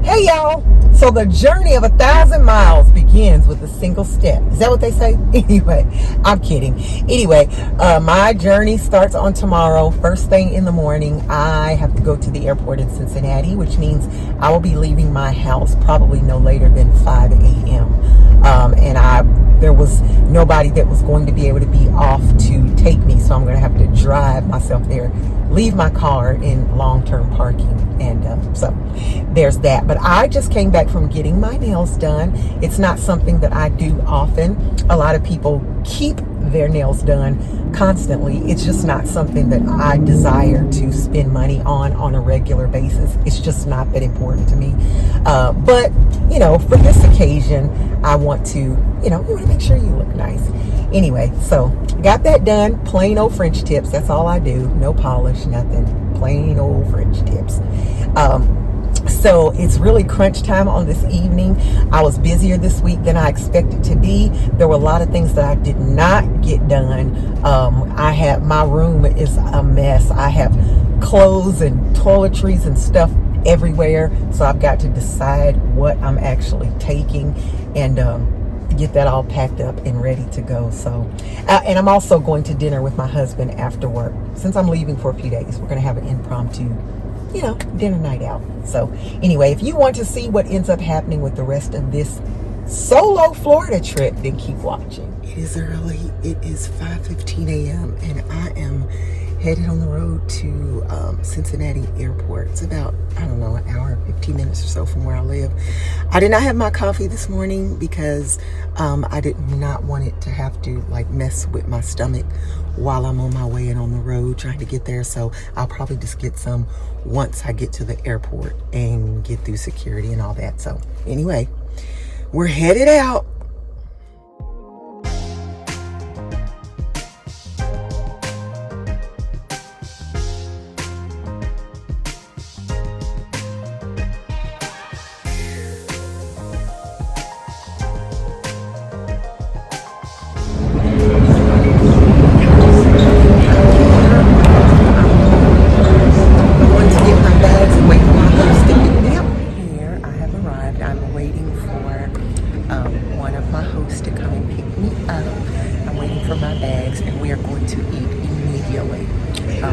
Hey y'all! So the journey of 1,000 miles begins with a single step. Is that what they say? Anyway, I'm kidding. Anyway, my journey starts on tomorrow. First thing in the morning, I have to go to the airport in Cincinnati, which means I will be leaving my house probably no later than 5 a.m. There was nobody that was going to be able to be off to take me, so I'm going to have to drive myself there, leave my car in long-term parking, and so there's that. But I just came back from getting my nails done. It's not something that I do often. A lot of people keep their nails done constantly. It's just not something that I desire to spend money on a regular basis. It's just not that important to me. But you know, for this occasion, I want to, you want to make sure you look nice. Anyway, so got that done. Plain old French tips. That's all I do. No polish, nothing. Plain old French tips. So it's really crunch time on this evening. I was busier this week than I expected to be. There were a lot of things that I did not get done. My room is a mess. I have clothes and toiletries and stuff everywhere. So I've got to decide what I'm actually taking and get that all packed up and ready to go. So, and I'm also going to dinner with my husband after work. Since I'm leaving for a few days, we're going to have an impromptu dinner night out. So anyway, if you want to see what ends up happening with the rest of this solo Florida trip, then keep watching. It is early. It is 5:15 a.m. and I am headed on the road to Cincinnati Airport. It's about, an hour and 15 minutes or so from where I live. I did not have my coffee this morning because I did not want it to have to mess with my stomach while I'm on my way and on the road trying to get there. So I'll probably just get some once I get to the airport and get through security and all that. So anyway, we're headed out.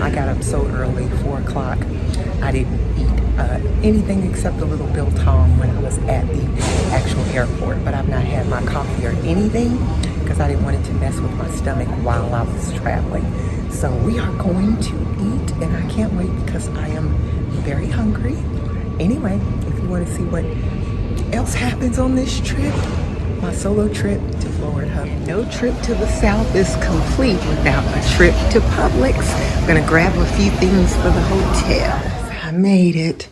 I got up so early, 4 o'clock. I didn't eat anything except a little biltong when I was at the actual airport, but I've not had my coffee or anything because I didn't want it to mess with my stomach while I was traveling. So we are going to eat, and I can't wait because I am very hungry. Anyway, if you want to see what else happens on this trip, my solo trip to Florida. No trip to the South is complete without a trip to Publix. I'm gonna grab a few things for the hotel. I made it.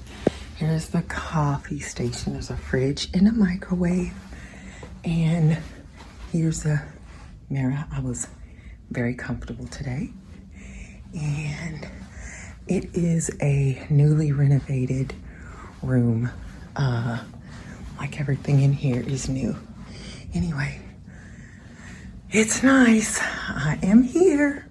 Here's the coffee station. There's a fridge and a microwave. And here's a mirror. I was very comfortable today. And it is a newly renovated room. Like everything in here is new. Anyway, it's nice. I am here.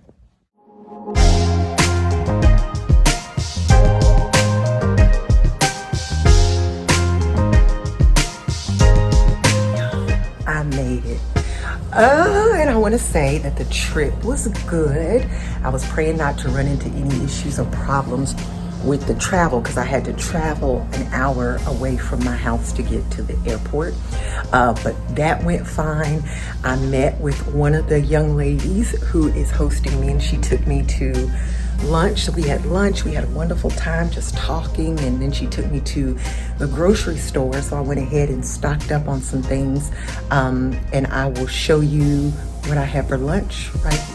I made it. And I want to say that the trip was good. I was praying not to run into any issues or problems with the travel because I had to travel an hour away from my house to get to the airport, but that went fine. I met with one of the young ladies who is hosting me, and she took me to lunch. So we had lunch, we had a wonderful time just talking, and then she took me to the grocery store, so I went ahead and stocked up on some things, and I will show you what I have for lunch right here.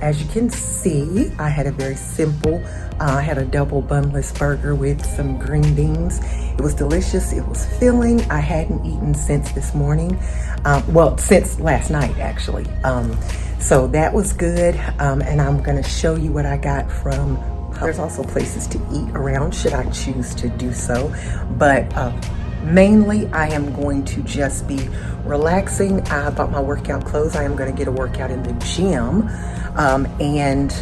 As you can see, I had a very simple, I had a double bunless burger with some green beans. It was delicious, it was filling. I hadn't eaten since this morning, since last night actually. So that was good, and I'm gonna show you what I got from There's also places to eat around should I choose to do so, but mainly I am going to just be relaxing. I bought my workout clothes. I am going to get a workout in the gym, and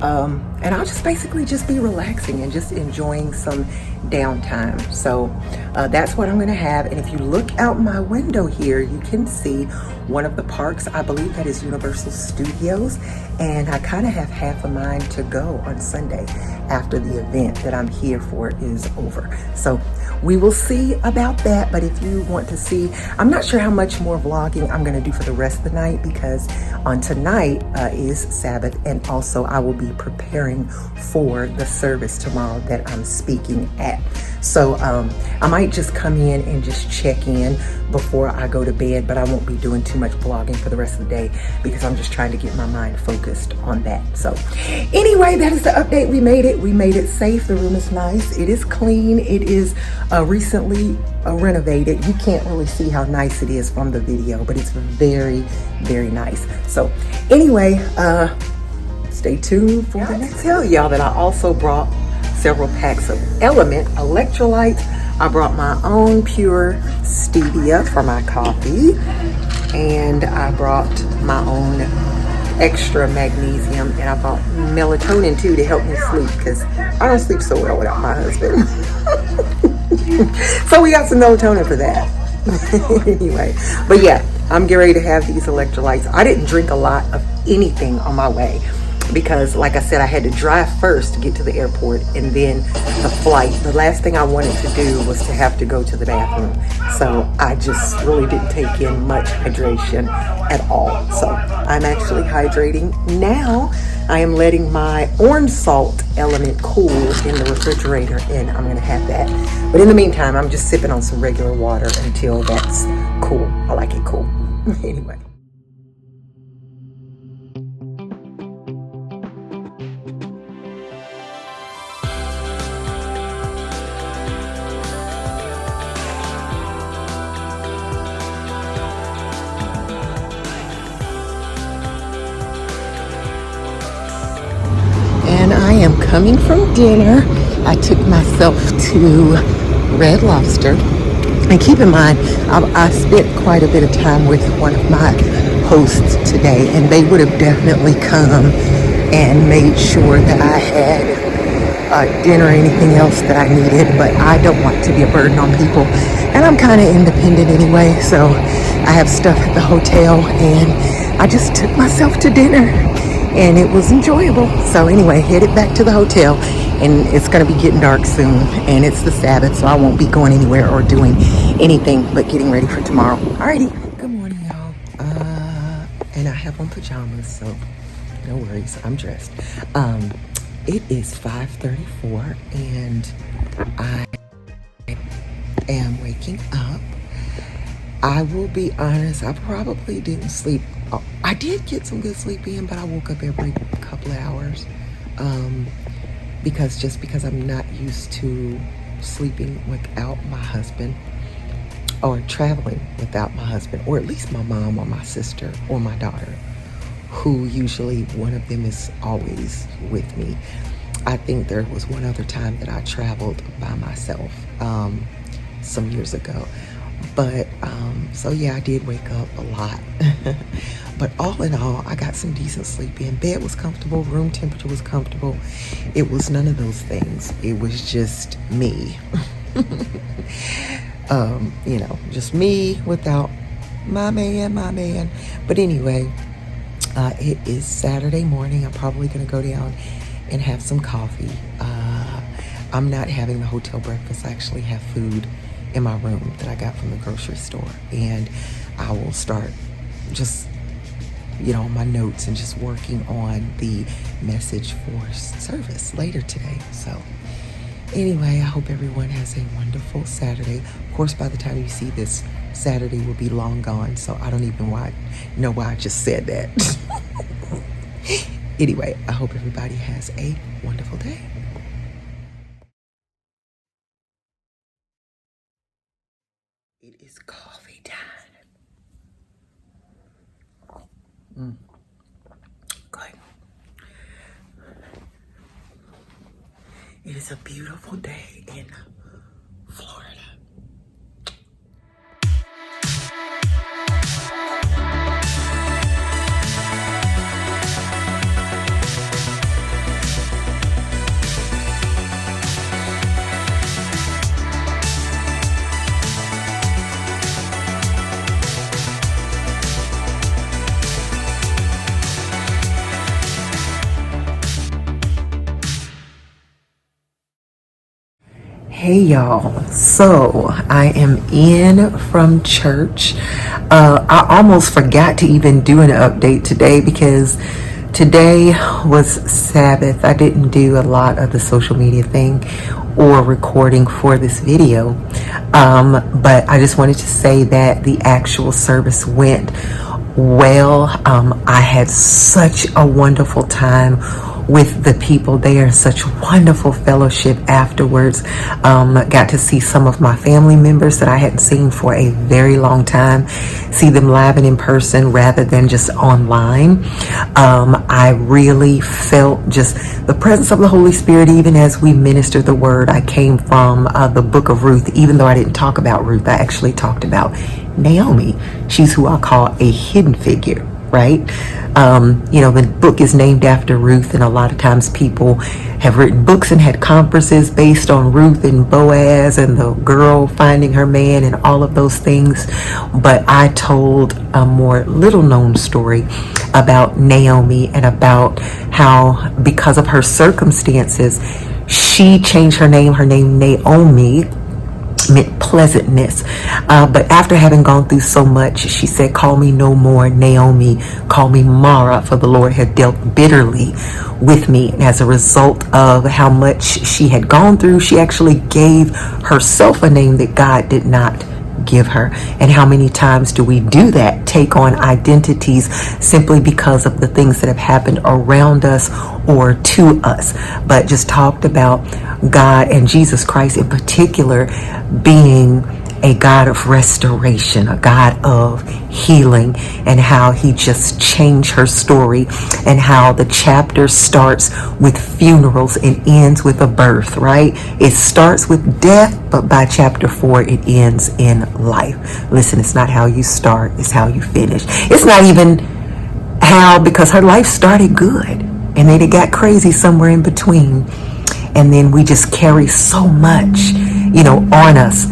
And I'll just basically just be relaxing and just enjoying some downtime. So that's what I'm gonna have. And if you look out my window here, you can see one of the parks. I believe that is Universal Studios. And I kind of have half a mind to go on Sunday after the event that I'm here for is over. So we will see about that. But if you want to see, I'm not sure how much more vlogging I'm going to do for the rest of the night, because on tonight is Sabbath, and also I will be preparing for the service tomorrow that I'm speaking at. So I might just come in and just check in before I go to bed, but I won't be doing too much vlogging for the rest of the day because I'm just trying to get my mind focused on that. So anyway, that is the update. We made it safe. The room is nice. It is clean. It is recently renovated. You can't really see how nice it is from the video, but it's very, very nice. So anyway, stay tuned for the next. Tell y'all that I also brought several packs of Element electrolytes. I brought my own pure stevia for my coffee, and I brought my own extra magnesium, and I brought melatonin too to help me sleep, because I don't sleep so well without my husband. So we got some melatonin for that. Anyway, but yeah, I'm getting ready to have these electrolytes. I didn't drink a lot of anything on my way because, like I said, I had to drive first to get to the airport and then the flight. The last thing I wanted to do was to have to go to the bathroom. So I just really didn't take in much hydration at all. So I'm actually hydrating now. I am letting my orange salt Element cool in the refrigerator, and I'm gonna have that. But in the meantime, I'm just sipping on some regular water until that's cool. I like it cool. Anyway. I am coming from dinner. I took myself to Red Lobster. And keep in mind, I spent quite a bit of time with one of my hosts today, and they would have definitely come and made sure that I had dinner or anything else that I needed, but I don't want to be a burden on people. And I'm kind of independent anyway, so I have stuff at the hotel, and I just took myself to dinner. And it was enjoyable. So anyway, headed back to the hotel, and it's gonna be getting dark soon, and it's the Sabbath, so I won't be going anywhere or doing anything but getting ready for tomorrow. Alrighty. Good morning, y'all. And I have on pajamas, so no worries, I'm dressed. It is 5:34, and I am waking up. I will be honest, I probably didn't sleep. I did get some good sleep in, but I woke up every couple of hours because I'm not used to sleeping without my husband, or traveling without my husband, or at least my mom or my sister or my daughter, who usually one of them is always with me. I think there was one other time that I traveled by myself some years ago. But so yeah, I did wake up a lot. But all in all, I got some decent sleep in. Bed was comfortable, room temperature was comfortable. It was none of those things. It was just me. You know, just me without my man. But anyway, it is Saturday morning. I'm probably gonna go down and have some coffee. I'm not having the hotel breakfast. I actually have food in my room that I got from the grocery store, and I will start just, you know, my notes and just working on the message for service later today. So anyway, I hope everyone has a wonderful Saturday. Of course, by the time you see this, Saturday will be long gone, so I don't even know why I just said that. Anyway, I hope everybody has a wonderful day. It is coffee time. Okay. It is a beautiful day in Florida. Hey y'all, so I am in from church. I almost forgot to even do an update today because today was Sabbath. I didn't do a lot of the social media thing or recording for this video, but I just wanted to say that the actual service went well. I had such a wonderful time with the people there, such wonderful fellowship afterwards. Got to see some of my family members that I hadn't seen for a very long time, see them live and in person rather than just online. I really felt just the presence of the Holy Spirit even as we ministered the word. I came from the book of Ruth. Even though I didn't talk about Ruth, I actually talked about Naomi. She's who I call a hidden figure, right? The book is named after Ruth, and a lot of times people have written books and had conferences based on Ruth and Boaz and the girl finding her man and all of those things. But I told a more little known story about Naomi and about how, because of her circumstances, she changed her name. Her name Naomi meant pleasantness, but after having gone through so much, she said, "Call me no more Naomi, call me Mara, for the Lord had dealt bitterly with me." And as a result of how much she had gone through, she actually gave herself a name that God did not give her. And how many times do we do that, take on identities simply because of the things that have happened around us or to us? But just talked about God and Jesus Christ in particular being a God of restoration, a God of healing, and how he just changed her story, and how the chapter starts with funerals and ends with a birth, right? It starts with death, but by chapter 4, it ends in life. Listen, it's not how you start, it's how you finish. It's not even how, because her life started good, and then it got crazy somewhere in between. And then we just carry so much, on us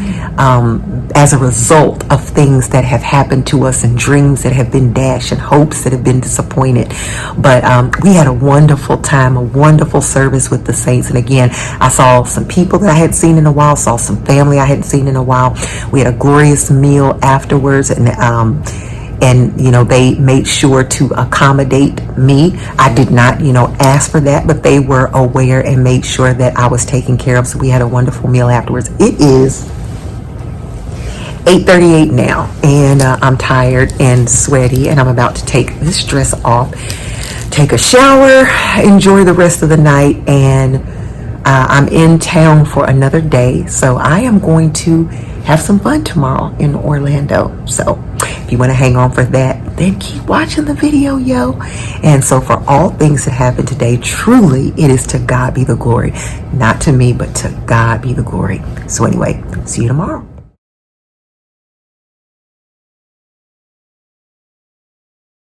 as a result of things that have happened to us, and dreams that have been dashed, and hopes that have been disappointed. But we had a wonderful time, a wonderful service with the saints. And again, I saw some people that I hadn't seen in a while, saw some family I hadn't seen in a while. We had a glorious meal afterwards, and they made sure to accommodate me. I did not, ask for that, but they were aware and made sure that I was taken care of. So we had a wonderful meal afterwards. It is 8:38 now, and I'm tired and sweaty, and I'm about to take this dress off, take a shower, enjoy the rest of the night, and I'm in town for another day. So I am going to have some fun tomorrow in Orlando. So if you want to hang on for that, then keep watching the video, yo. And so for all things that happened today, truly it is to God be the glory. Not to me, but to God be the glory. So anyway, see you tomorrow.